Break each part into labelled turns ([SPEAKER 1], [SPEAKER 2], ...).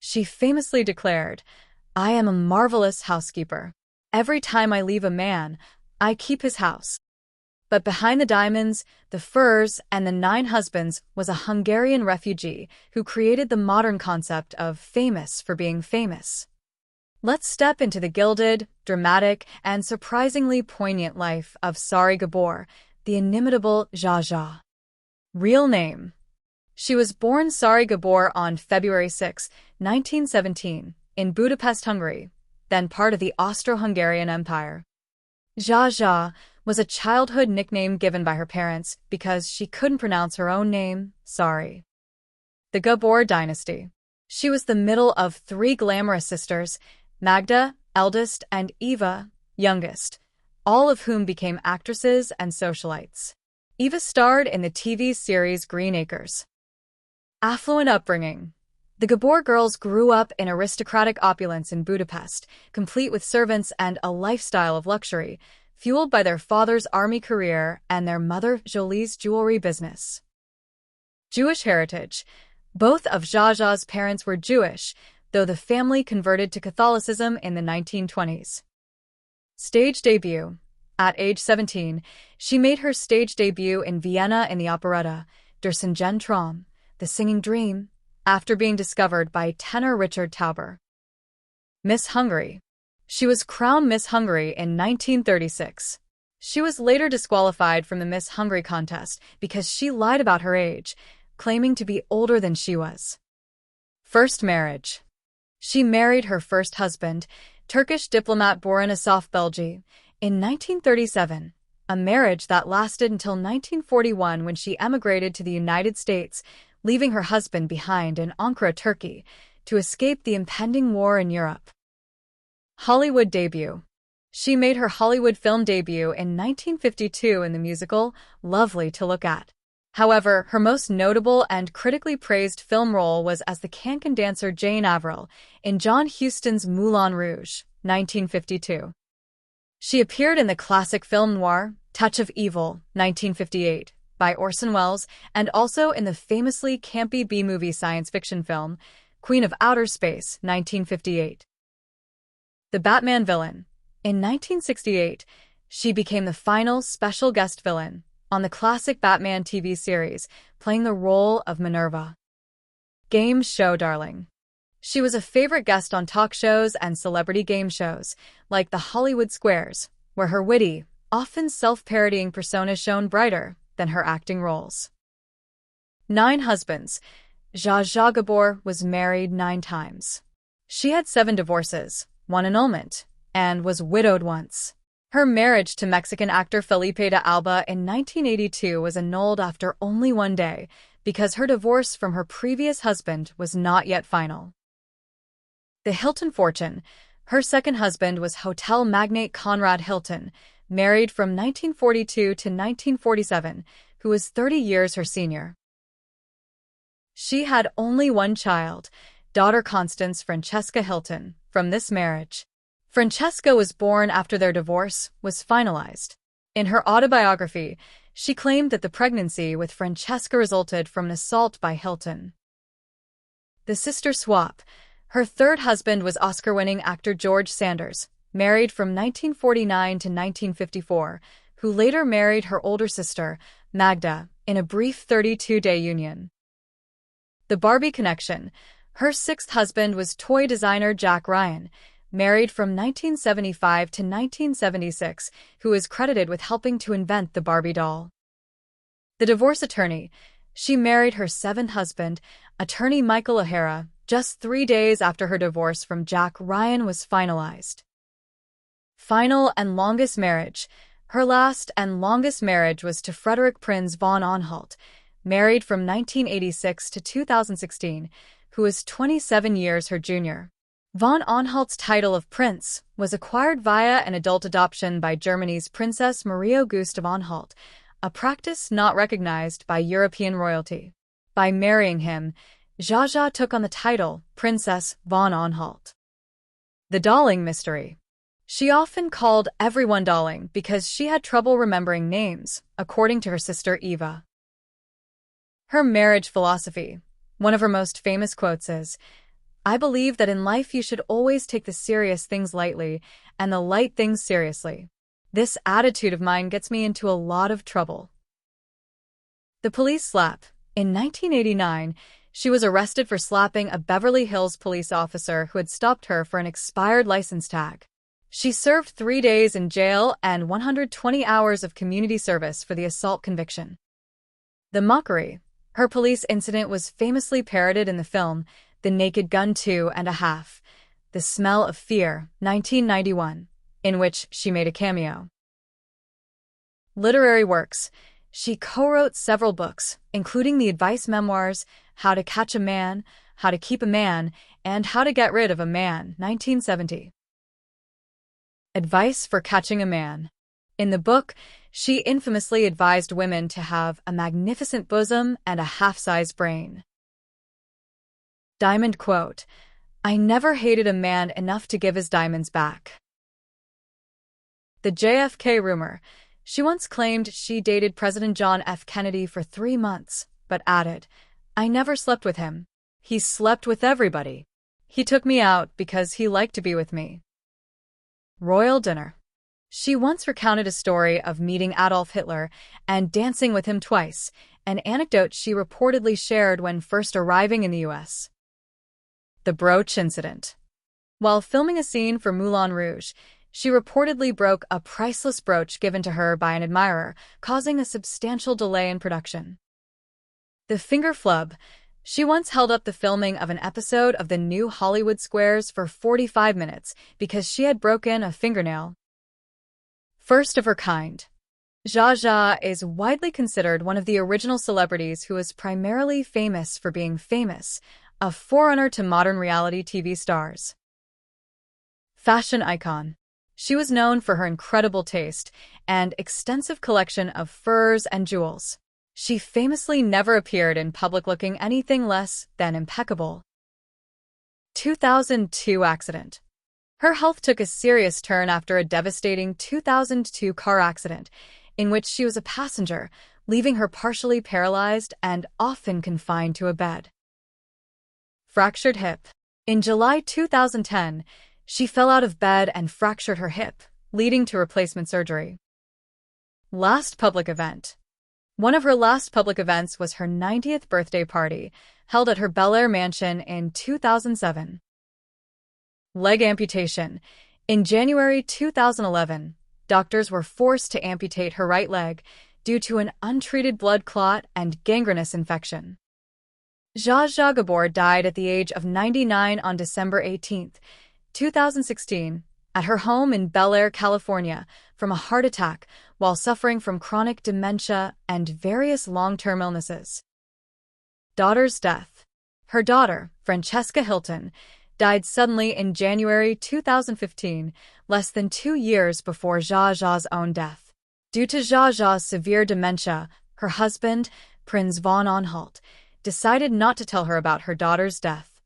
[SPEAKER 1] She famously declared, "I am a marvelous housekeeper. Every time I leave a man, I keep his house." But behind the diamonds, the furs, and the 9 husbands was a Hungarian refugee who created the modern concept of famous for being famous. Let's step into the gilded, dramatic, and surprisingly poignant life of Sari Gabor, the inimitable Zsa Zsa. Real name. She was born Sari Gabor on February 6, 1917, in Budapest, Hungary, then part of the Austro-Hungarian Empire. Zsa Zsa was a childhood nickname given by her parents because she couldn't pronounce her own name, Sari. The Gabor dynasty. She was the middle of 3 glamorous sisters, Magda, eldest, and Eva, youngest, all of whom became actresses and socialites. Eva starred in the TV series Green Acres. Affluent upbringing. The Gabor girls grew up in aristocratic opulence in Budapest, complete with servants and a lifestyle of luxury, fueled by their father's army career and their mother Jolie's jewelry business. Jewish heritage. Both of Zsa Zsa's parents were Jewish, though the family converted to Catholicism in the 1920s. Stage debut. At age 17, she made her stage debut in Vienna in the operetta Der Singen Traum, The Singing Dream, after being discovered by tenor Richard Tauber. Miss Hungary. She was crowned Miss Hungary in 1936. She was later disqualified from the Miss Hungary contest because she lied about her age, claiming to be older than she was. First marriage. She married her first husband, Turkish diplomat Boran Asaf-Belgi, in 1937, a marriage that lasted until 1941 when she emigrated to the United States, leaving her husband behind in Ankara, Turkey, to escape the impending war in Europe. Hollywood debut. She made her Hollywood film debut in 1952 in the musical Lovely to Look At. However, her most notable and critically praised film role was as the cancan dancer Jane Averill in John Huston's Moulin Rouge, 1952. She appeared in the classic film noir Touch of Evil, 1958, by Orson Welles, and also in the famously campy B-movie science fiction film Queen of Outer Space, 1958. The Batman villain. In 1968, she became the final special guest villain on the classic Batman TV series, playing the role of Minerva. Game show darling. She was a favorite guest on talk shows and celebrity game shows, like the Hollywood Squares, where her witty, often self-parodying persona shone brighter than her acting roles. 9 husbands. Zsa Zsa Gabor was married 9 times. She had 7 divorces, 1 annulment, and was widowed once. Her marriage to Mexican actor Felipe de Alba in 1982 was annulled after only 1 day because her divorce from her previous husband was not yet final. The Hilton fortune. Her second husband was hotel magnate Conrad Hilton, married from 1942 to 1947, who was 30 years her senior. She had only 1 child, daughter Constance Francesca Hilton, from this marriage. Francesca was born after their divorce was finalized. In her autobiography, she claimed that the pregnancy with Francesca resulted from an assault by Hilton. The sister swap. Her third husband was Oscar-winning actor George Sanders, married from 1949 to 1954, who later married her older sister, Magda, in a brief 32-day union. The Barbie connection. Her 6th husband was toy designer Jack Ryan, married from 1975 to 1976, who is credited with helping to invent the Barbie doll. The divorce attorney. She married her 7th husband, attorney Michael O'Hara, just 3 days after her divorce from Jack Ryan was finalized. Final and longest marriage. Her last and longest marriage was to Frederick Prinz von Anhalt, married from 1986 to 2016, who is 27 years her junior. Von Anhalt's title of prince was acquired via an adult adoption by Germany's Princess Maria Augusta of Anhalt, a practice not recognized by European royalty. By marrying him, Zsa Zsa took on the title Princess von Anhalt. The Darling mystery. She often called everyone darling because she had trouble remembering names, according to her sister Eva. Her marriage philosophy. One of her most famous quotes is, I believe that in life you should always take the serious things lightly and the light things seriously. This attitude of mine gets me into a lot of trouble. The police slap. In 1989, she was arrested for slapping a Beverly Hills police officer who had stopped her for an expired license tag. She served 3 days in jail and 120 hours of community service for the assault conviction. The mockery. Her police incident was famously parodied in the film The Naked Gun 2.5, The Smell of Fear, 1991, in which she made a cameo. Literary works. She co-wrote several books, including the advice memoirs How to Catch a Man, How to Keep a Man, and How to Get Rid of a Man, 1970. Advice for Catching a Man. In the book, she infamously advised women to have a magnificent bosom and a half-size brain. Diamond quote, "I never hated a man enough to give his diamonds back." The JFK rumor. She once claimed she dated President John F. Kennedy for 3 months, but added, "I never slept with him. He slept with everybody. He took me out because he liked to be with me." Royal dinner. She once recounted a story of meeting Adolf Hitler and dancing with him twice, an anecdote she reportedly shared when first arriving in the U.S. The brooch incident. While filming a scene for Moulin Rouge, she reportedly broke a priceless brooch given to her by an admirer, causing a substantial delay in production. The finger flub. She once held up the filming of an episode of the new Hollywood Squares for 45 minutes because she had broken a fingernail. First of her kind. Zsa Zsa is widely considered one of the original celebrities who was primarily famous for being famous, a forerunner to modern reality TV stars. Fashion icon. She was known for her incredible taste and extensive collection of furs and jewels. She famously never appeared in public looking anything less than impeccable. 2002 accident. Her health took a serious turn after a devastating 2002 car accident in which she was a passenger, leaving her partially paralyzed and often confined to a bed. Fractured hip. In July 2010, she fell out of bed and fractured her hip, leading to replacement surgery. Last public event. One of her last public events was her 90th birthday party, held at her Bel Air mansion in 2007. Leg amputation. In January 2011, doctors were forced to amputate her right leg due to an untreated blood clot and gangrenous infection. Zsa Zsa Gabor died at the age of 99 on December 18, 2016, at her home in Bel Air, California, from a heart attack while suffering from chronic dementia and various long-term illnesses. Daughter's death. Her daughter, Francesca Hilton, died suddenly in January 2015, less than 2 years before Zsa Zsa's own death. Due to Zsa Zsa's severe dementia, her husband, Prince von Anhalt, decided not to tell her about her daughter's death.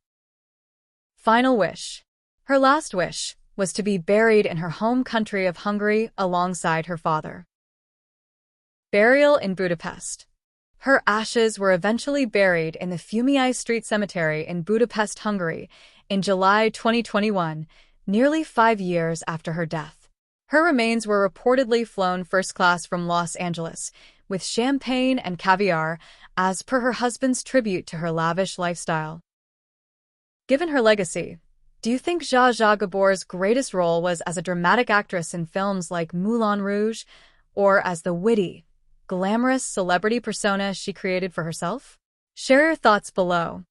[SPEAKER 1] Final wish. Her last wish was to be buried in her home country of Hungary alongside her father. Burial in Budapest. Her ashes were eventually buried in the Fiumei Street Cemetery in Budapest, Hungary, in July 2021, nearly 5 years after her death. Her remains were reportedly flown first class from Los Angeles, with champagne and caviar, as per her husband's tribute to her lavish lifestyle. Given her legacy, do you think Zsa Zsa Gabor's greatest role was as a dramatic actress in films like Moulin Rouge, or as the witty, glamorous celebrity persona she created for herself? Share your thoughts below.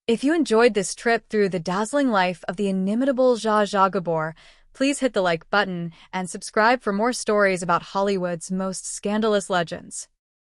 [SPEAKER 1] If you enjoyed this trip through the dazzling life of the inimitable Zsa Zsa Gabor, please hit the like button and subscribe for more stories about Hollywood's most scandalous legends.